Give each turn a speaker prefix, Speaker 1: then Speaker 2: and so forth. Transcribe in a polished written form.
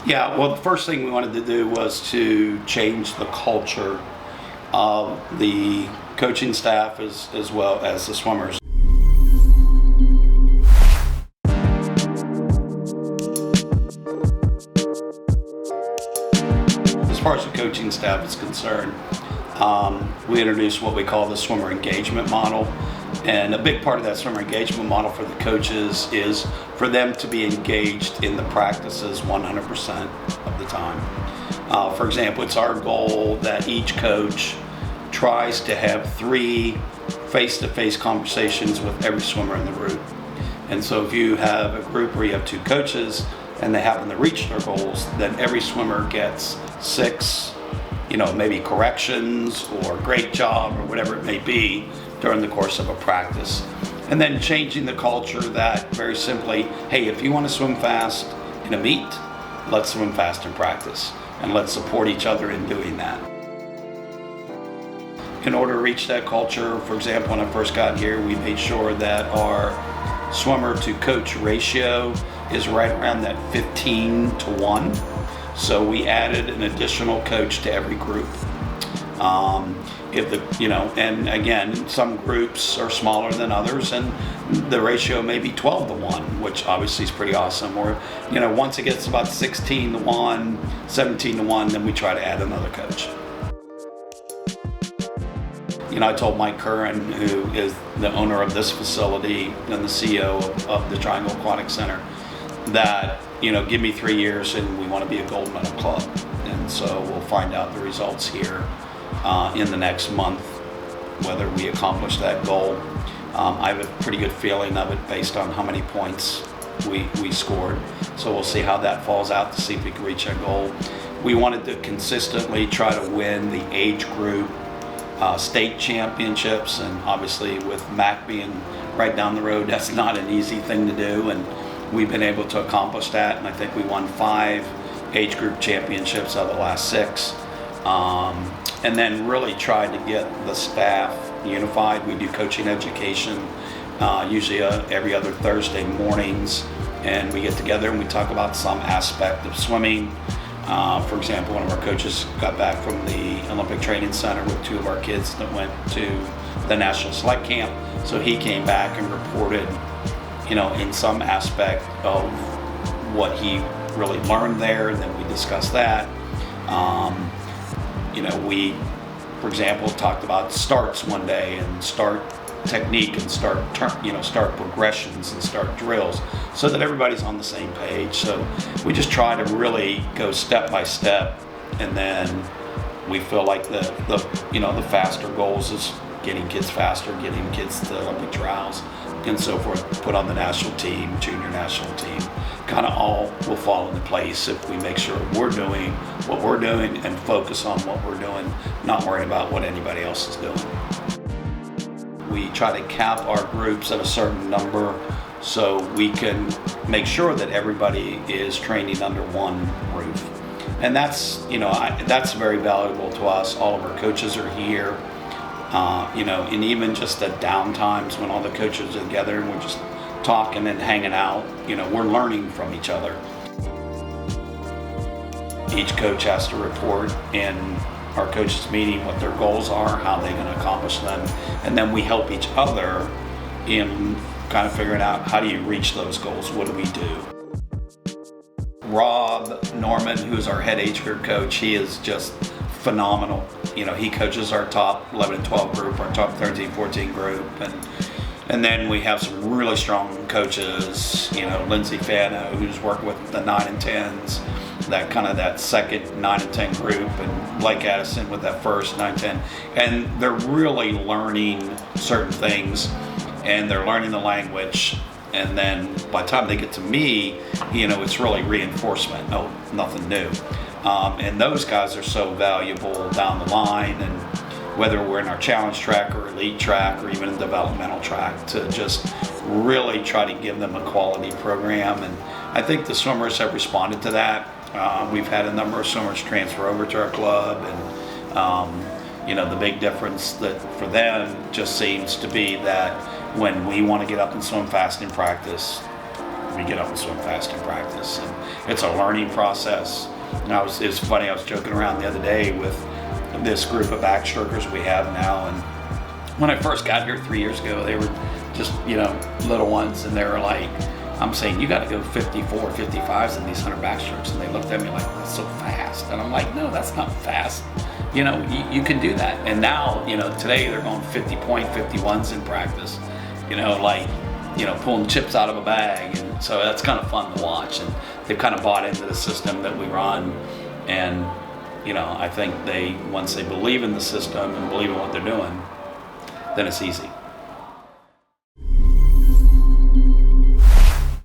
Speaker 1: Yeah, well, the first thing we wanted to do was to change the culture of the coaching staff as well as the swimmers. As far as the coaching staff is concerned, we introduced what we call the swimmer engagement model. And a big part of that swimmer engagement model for the coaches is for them to be engaged in the practices 100% of the time. For example, it's our goal that each coach tries to have 3 face-to-face conversations with every swimmer in the group. And so if you have a group where you have 2 coaches and they happen to reach their goals, then every swimmer gets 6, maybe corrections or great job or whatever it may be during the course of a practice. And then changing the culture that very simply, hey, if you want to swim fast in a meet, let's swim fast in practice and let's support each other in doing that. In order to reach that culture, for example, when I first got here, we made sure that our swimmer to coach ratio is right around that 15-to-1. So we added an additional coach to every group. And again, some groups are smaller than others, and the ratio may be 12-to-1, which obviously is pretty awesome. Or, once it gets about 16-to-1, 17-to-1, then we try to add another coach. I told Mike Curran, who is the owner of this facility and the CEO of the Triangle Aquatic Center, that, give me 3 years and we want to be a gold medal club. And so we'll find out the results here in the next month, whether we accomplish that goal. I have a pretty good feeling of it based on how many points we scored. So we'll see how that falls out to see if we can reach that goal. We wanted to consistently try to win the age group state championships, and obviously with Mac being right down the road, that's not an easy thing to do, and we've been able to accomplish that. And I think we won 5 age group championships out of the last 6. And then really tried to get the staff unified. We do coaching education, usually every other Thursday mornings, and we get together and we talk about some aspect of swimming. For example, one of our coaches got back from the Olympic Training Center with 2 of our kids that went to the National Select Camp. So he came back and reported, in some aspect of what he really learned there, and then we discussed that. We, for example, talked about starts one day and start technique and start progressions and start drills so that everybody's on the same page. So we just try to really go step by step, and then we feel like the faster goals is getting kids faster, getting kids to Olympic trials and so forth, put on the national team, junior national team. Kind of all will fall into place if we make sure we're doing what we're doing and focus on what we're doing, not worrying about what anybody else is doing. We try to cap our groups at a certain number so we can make sure that everybody is training under one roof. And that's, that's very valuable to us. All of our coaches are here, and even just the down times when all the coaches are together and we're just talking and hanging out, we're learning from each other. Each coach has to report in our coaches meeting what their goals are, how they're going to accomplish them, and then we help each other in kind of figuring out how do you reach those goals, what do we do. Rob Norman, who's our head age group coach, he is just phenomenal. He coaches our top 11 and 12 group, our top 13, 14 group, and then we have some really strong coaches, Lindsay Fano, who's working with the 9 and 10s, that second 9 and 10 group, and Blake Addison with that first 9 and 10. And they're really learning certain things, and they're learning the language. And then by the time they get to me, it's really reinforcement. No, nothing new. And those guys are so valuable down the line, and whether we're in our challenge track or elite track or even a developmental track, to just really try to give them a quality program. And I think the swimmers have responded to that. We've had a number of swimmers transfer over to our club, and the big difference that for them just seems to be that when we want to get up and swim fast in practice, we get up and swim fast in practice. And it's a learning process. And it's funny, I was joking around the other day with this group of backstrokers we have now, and when I first got here 3 years ago, they were just, little ones, and they were like, I'm saying, you got to go 54, 55s in these 100 backstrokes. And they looked at me like, that's so fast. And I'm like, no, that's not fast. You can do that. And now, today they're going 50.51s in practice, pulling chips out of a bag. And so that's kind of fun to watch. And they've kind of bought into the system that we run. And, I think once they believe in the system and believe in what they're doing, then it's easy.